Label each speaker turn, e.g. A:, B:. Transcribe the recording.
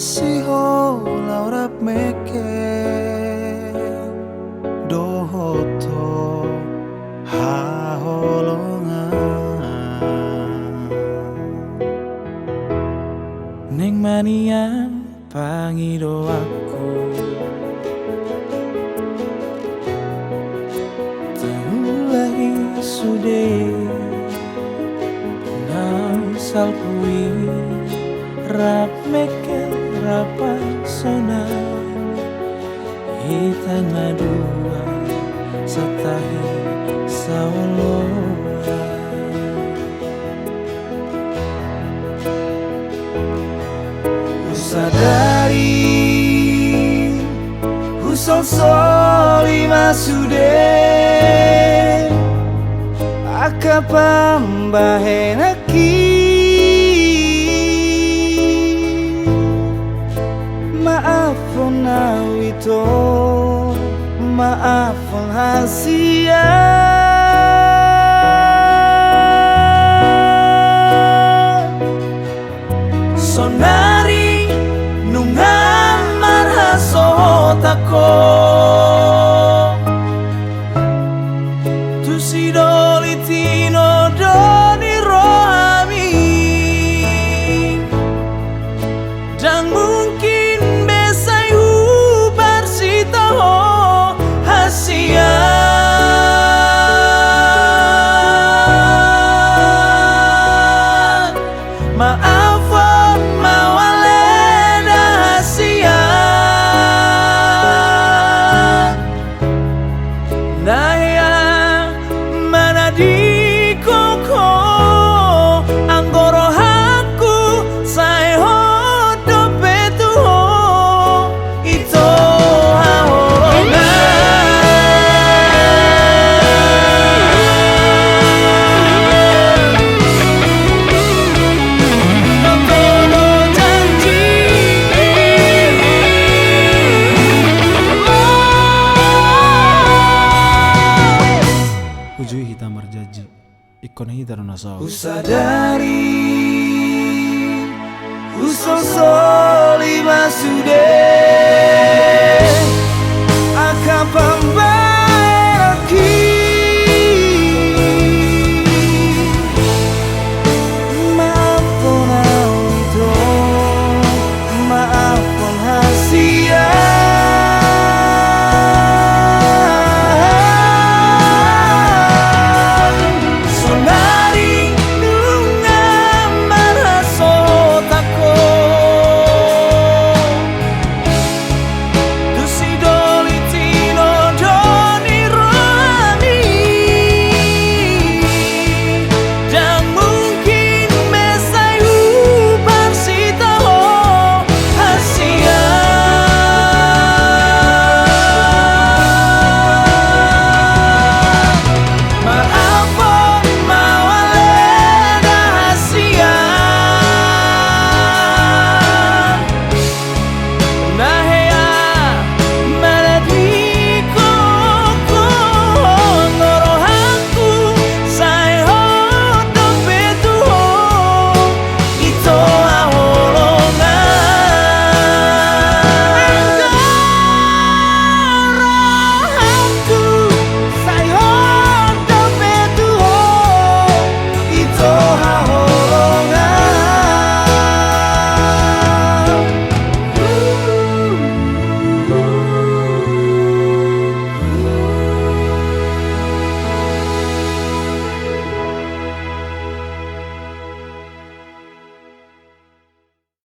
A: Masiho laurap meke dohoto haholongan ning manian pangido aku teulahi sude nang salpui rap meke rapasona hitan madua satahi sawaloa usadari usol soli masude akapambahenaki maafon awito maafon hasia sonari nungan marhasotako tusidolitino doni rohami dan mungkin maafon mawaleda hasia naya mana di koko anggoro haku sai hodo betuho ito Ujui hitam berjanji, ikon hitam nasau. Usadari, usol soli masude.